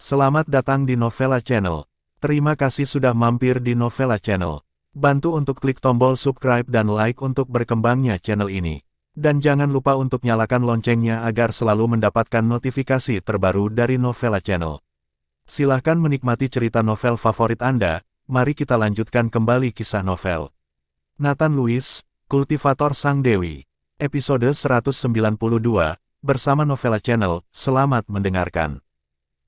Selamat datang di Novella Channel. Terima kasih sudah mampir di Novella Channel. Bantu untuk klik tombol subscribe dan like untuk berkembangnya channel ini. Dan jangan lupa untuk nyalakan loncengnya agar selalu mendapatkan notifikasi terbaru dari Novella Channel. Silahkan menikmati cerita novel favorit Anda. Mari kita lanjutkan kembali kisah novel Nathan Lewis, Kultivator Sang Dewi. Episode 192, bersama Novella Channel. Selamat mendengarkan.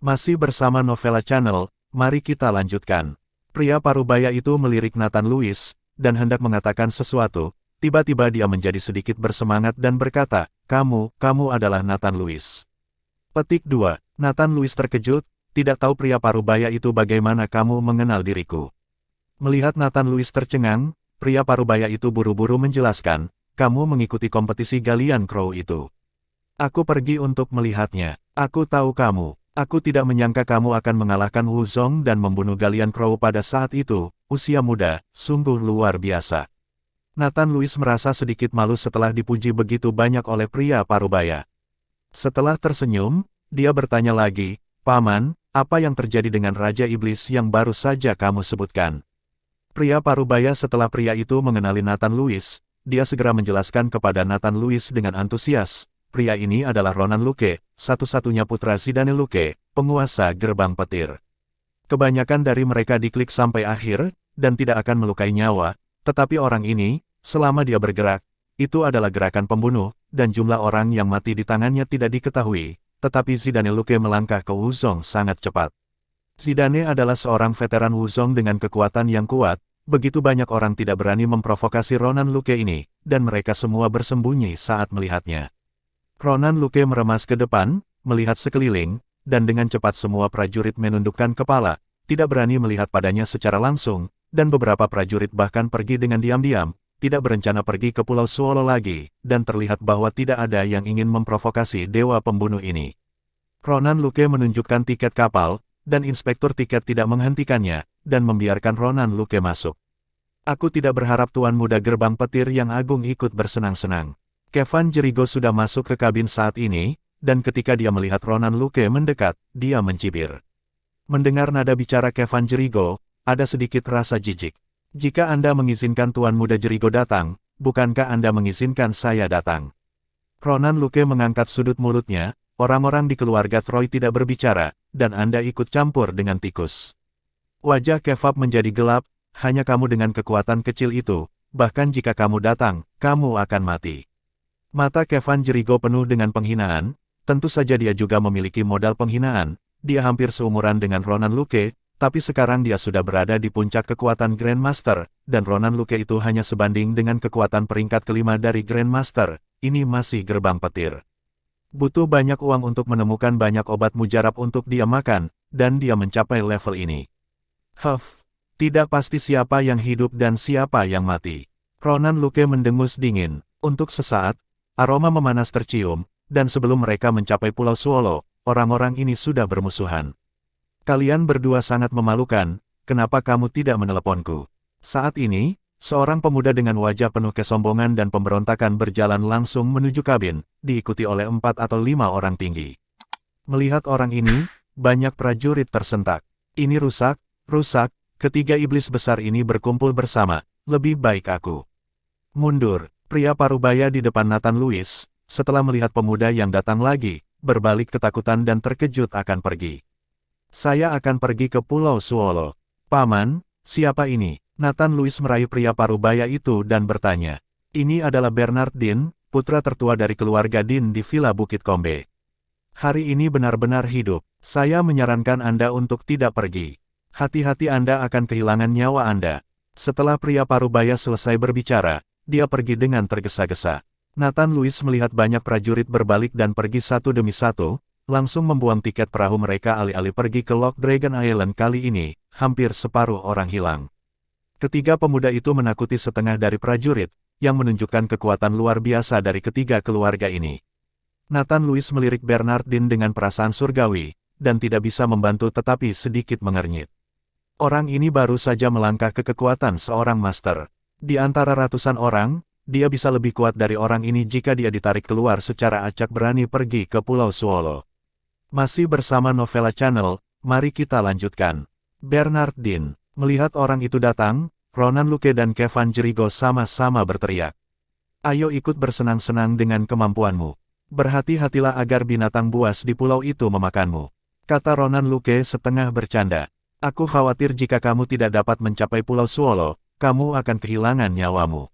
Masih bersama Novella Channel, mari kita lanjutkan. Pria parubaya itu melirik Nathan Lewis, dan hendak mengatakan sesuatu. Tiba-tiba dia menjadi sedikit bersemangat dan berkata, kamu adalah Nathan Lewis. Petik 2. Nathan Lewis terkejut, tidak tahu pria parubaya itu bagaimana kamu mengenal diriku. Melihat Nathan Lewis tercengang, pria parubaya itu buru-buru menjelaskan, kamu mengikuti kompetisi Galian Crow itu. Aku pergi untuk melihatnya. Aku tahu kamu. Aku tidak menyangka kamu akan mengalahkan Wu Zong dan membunuh Galian Crow pada saat itu. Usia muda, sungguh luar biasa. Nathan Lewis merasa sedikit malu setelah dipuji begitu banyak oleh pria parubaya. Setelah tersenyum, dia bertanya lagi, Paman, apa yang terjadi dengan Raja Iblis yang baru saja kamu sebutkan? Pria parubaya setelah pria itu mengenali Nathan Lewis, dia segera menjelaskan kepada Nathan Lewis dengan antusias. Pria ini adalah Ronan Luke, satu-satunya putra Zidane Luke, penguasa gerbang petir. Kebanyakan dari mereka diklik sampai akhir, dan tidak akan melukai nyawa, tetapi orang ini, selama dia bergerak, itu adalah gerakan pembunuh, dan jumlah orang yang mati di tangannya tidak diketahui, tetapi Zidane Luke melangkah ke Wu Zong sangat cepat. Zidane adalah seorang veteran Wu Zong dengan kekuatan yang kuat, begitu banyak orang tidak berani memprovokasi Ronan Luke ini, dan mereka semua bersembunyi saat melihatnya. Ronan Luke meremas ke depan, melihat sekeliling, dan dengan cepat semua prajurit menundukkan kepala, tidak berani melihat padanya secara langsung, dan beberapa prajurit bahkan pergi dengan diam-diam, tidak berencana pergi ke Pulau Suolo lagi, dan terlihat bahwa tidak ada yang ingin memprovokasi dewa pembunuh ini. Ronan Luke menunjukkan tiket kapal, dan inspektur tiket tidak menghentikannya, dan membiarkan Ronan Luke masuk. Aku tidak berharap Tuan Muda Gerbang Petir yang Agung ikut bersenang-senang. Kevin Jericho sudah masuk ke kabin saat ini, dan ketika dia melihat Ronan Luke mendekat, dia mencibir. Mendengar nada bicara Kevin Jericho, ada sedikit rasa jijik. Jika Anda mengizinkan Tuan Muda Jericho datang, bukankah Anda mengizinkan saya datang? Ronan Luke mengangkat sudut mulutnya, orang-orang di keluarga Troy tidak berbicara, dan Anda ikut campur dengan tikus. Wajah Kevin menjadi gelap, hanya kamu dengan kekuatan kecil itu, bahkan jika kamu datang, kamu akan mati. Mata Kevin Jericho penuh dengan penghinaan, tentu saja dia juga memiliki modal penghinaan, dia hampir seumuran dengan Ronan Luke, tapi sekarang dia sudah berada di puncak kekuatan Grandmaster, dan Ronan Luke itu hanya sebanding dengan kekuatan peringkat kelima dari Grandmaster, ini masih gerbang petir. Butuh banyak uang untuk menemukan banyak obat mujarab untuk dia makan, dan dia mencapai level ini. Tidak pasti siapa yang hidup dan siapa yang mati. Ronan Luke mendengus dingin, untuk sesaat, aroma memanas tercium, dan sebelum mereka mencapai Pulau Suolo, orang-orang ini sudah bermusuhan. Kalian berdua sangat memalukan, kenapa kamu tidak meneleponku? Saat ini, seorang pemuda dengan wajah penuh kesombongan dan pemberontakan berjalan langsung menuju kabin, diikuti oleh 4 atau 5 orang tinggi. Melihat orang ini, banyak prajurit tersentak. Ini rusak, ketiga iblis besar ini berkumpul bersama, lebih baik aku mundur. Pria parubaya di depan Nathan Lewis, setelah melihat pemuda yang datang lagi, berbalik ketakutan dan terkejut akan pergi. Saya akan pergi ke Pulau Suolo. Paman, siapa ini? Nathan Lewis meraih pria parubaya itu dan bertanya. Ini adalah Bernard Dean, putra tertua dari keluarga Dean di Villa Bukit Kombe. Hari ini benar-benar hidup. Saya menyarankan Anda untuk tidak pergi. Hati-hati Anda akan kehilangan nyawa Anda. Setelah pria parubaya selesai berbicara, dia pergi dengan tergesa-gesa. Nathan Lewis melihat banyak prajurit berbalik dan pergi satu demi satu, langsung membuang tiket perahu mereka alih-alih pergi ke Lock Dragon Island kali ini, hampir separuh orang hilang. Ketiga pemuda itu menakuti setengah dari prajurit, yang menunjukkan kekuatan luar biasa dari ketiga keluarga ini. Nathan Lewis melirik Bernard Dean dengan perasaan surgawi, dan tidak bisa membantu tetapi sedikit mengernyit. Orang ini baru saja melangkah ke kekuatan seorang master. Di antara ratusan orang, dia bisa lebih kuat dari orang ini jika dia ditarik keluar secara acak berani pergi ke Pulau Swallow. Masih bersama Novella Channel, mari kita lanjutkan. Bernardine, melihat orang itu datang, Ronan Luke dan Kevin Jericho sama-sama berteriak. Ayo ikut bersenang-senang dengan kemampuanmu. Berhati-hatilah agar binatang buas di pulau itu memakanmu. Kata Ronan Luke setengah bercanda. Aku khawatir jika kamu tidak dapat mencapai Pulau Swallow, kamu akan kehilangan nyawamu.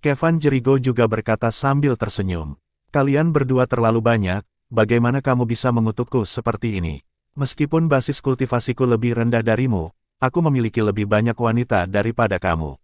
Kevin Jericho juga berkata sambil tersenyum. Kalian berdua terlalu banyak, bagaimana kamu bisa mengutukku seperti ini? Meskipun basis kultivasiku lebih rendah darimu, aku memiliki lebih banyak wanita daripada kamu.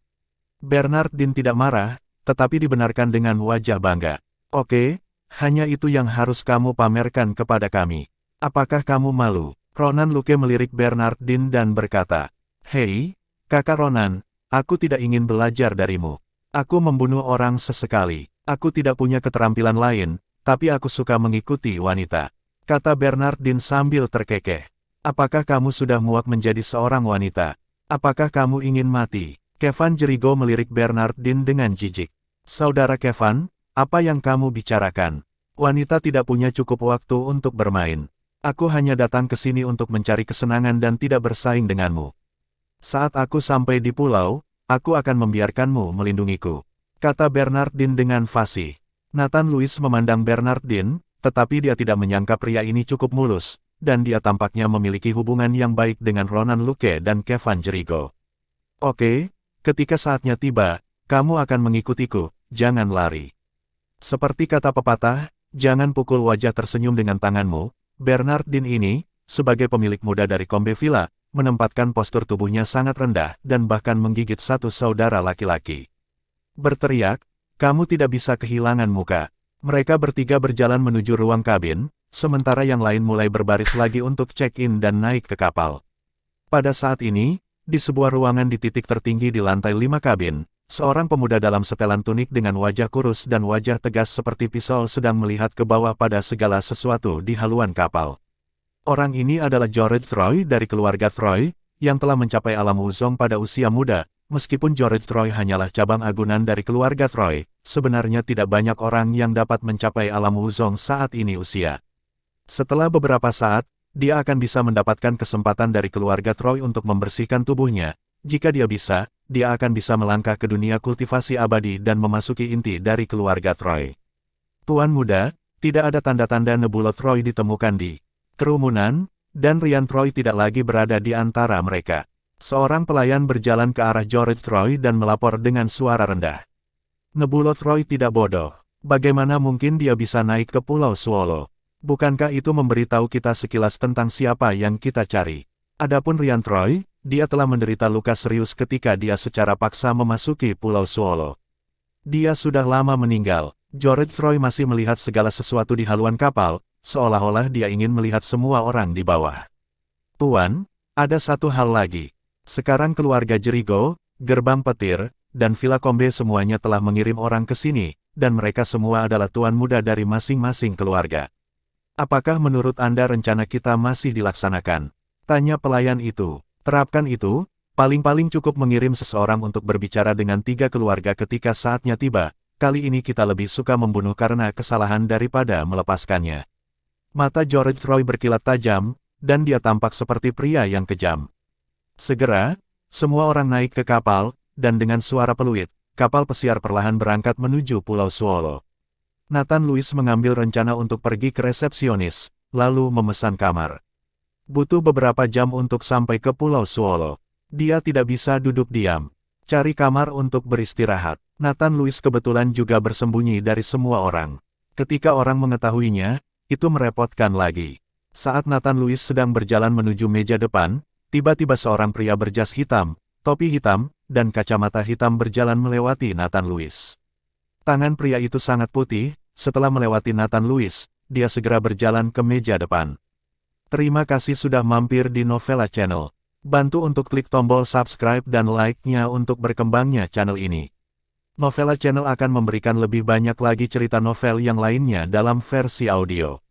Bernardine tidak marah, tetapi dibenarkan dengan wajah bangga. Oke. Hanya itu yang harus kamu pamerkan kepada kami. Apakah kamu malu? Ronan Luke melirik Bernardine dan berkata, Hei, kakak Ronan, aku tidak ingin belajar darimu. Aku membunuh orang sesekali. Aku tidak punya keterampilan lain, tapi aku suka mengikuti wanita. Kata Bernardine sambil terkekeh. Apakah kamu sudah muak menjadi seorang wanita? Apakah kamu ingin mati? Kevin Jericho melirik Bernardine dengan jijik. Saudara Kevin, apa yang kamu bicarakan? Wanita tidak punya cukup waktu untuk bermain. Aku hanya datang ke sini untuk mencari kesenangan dan tidak bersaing denganmu. Saat aku sampai di pulau, aku akan membiarkanmu melindungiku. Kata Bernardine dengan fasih. Nathan Lewis memandang Bernardine, tetapi dia tidak menyangka pria ini cukup mulus, dan dia tampaknya memiliki hubungan yang baik dengan Ronan Luke dan Kevin Jericho. Oke, ketika saatnya tiba, kamu akan mengikutiku, jangan lari. Seperti kata pepatah, jangan pukul wajah tersenyum dengan tanganmu. Bernardine ini, sebagai pemilik muda dari Combe Villa, menempatkan postur tubuhnya sangat rendah dan bahkan menggigit satu saudara laki-laki. Berteriak, kamu tidak bisa kehilangan muka. Mereka bertiga berjalan menuju ruang kabin, sementara yang lain mulai berbaris lagi untuk check-in dan naik ke kapal. Pada saat ini, di sebuah ruangan di titik tertinggi di lantai 5 kabin, seorang pemuda dalam setelan tunik dengan wajah kurus dan wajah tegas seperti pisau sedang melihat ke bawah pada segala sesuatu di haluan kapal. Orang ini adalah George Troy dari keluarga Troy, yang telah mencapai alam Wuzong pada usia muda. Meskipun George Troy hanyalah cabang agunan dari keluarga Troy, sebenarnya tidak banyak orang yang dapat mencapai alam Wuzong saat ini usia. Setelah beberapa saat, dia akan bisa mendapatkan kesempatan dari keluarga Troy untuk membersihkan tubuhnya. Jika dia bisa, dia akan bisa melangkah ke dunia kultivasi abadi dan memasuki inti dari keluarga Troy. Tuan muda, tidak ada tanda-tanda Nebula Troy ditemukan di kerumunan, dan Ryan Troy tidak lagi berada di antara mereka. Seorang pelayan berjalan ke arah George Troy dan melapor dengan suara rendah. Nebula Troy tidak bodoh. Bagaimana mungkin dia bisa naik ke Pulau Swallow? Bukankah itu memberitahu kita sekilas tentang siapa yang kita cari? Adapun Ryan Troy, dia telah menderita luka serius ketika dia secara paksa memasuki Pulau Swallow. Dia sudah lama meninggal. George Troy masih melihat segala sesuatu di haluan kapal, seolah-olah dia ingin melihat semua orang di bawah. Tuan, ada satu hal lagi. Sekarang keluarga Jericho, Gerbang Petir, dan Villa Combe semuanya telah mengirim orang ke sini, dan mereka semua adalah tuan muda dari masing-masing keluarga. Apakah menurut Anda rencana kita masih dilaksanakan? Tanya pelayan itu. Terapkan itu, paling-paling cukup mengirim seseorang untuk berbicara dengan 3 keluarga ketika saatnya tiba. Kali ini kita lebih suka membunuh karena kesalahan daripada melepaskannya. Mata George Troy berkilat tajam, dan dia tampak seperti pria yang kejam. Segera, semua orang naik ke kapal, dan dengan suara peluit, kapal pesiar perlahan berangkat menuju Pulau Swallow. Nathan Lewis mengambil rencana untuk pergi ke resepsionis, lalu memesan kamar. Butuh beberapa jam untuk sampai ke Pulau Swallow. Dia tidak bisa duduk diam. Cari kamar untuk beristirahat. Nathan Lewis kebetulan juga bersembunyi dari semua orang. Ketika orang mengetahuinya, itu merepotkan lagi. Saat Nathan Lewis sedang berjalan menuju meja depan, tiba-tiba seorang pria berjas hitam, topi hitam, dan kacamata hitam berjalan melewati Nathan Lewis. Tangan pria itu sangat putih. Setelah melewati Nathan Lewis, dia segera berjalan ke meja depan. Terima kasih sudah mampir di Novella Channel. Bantu untuk klik tombol subscribe dan like-nya untuk berkembangnya channel ini. Novella Channel akan memberikan lebih banyak lagi cerita novel yang lainnya dalam versi audio.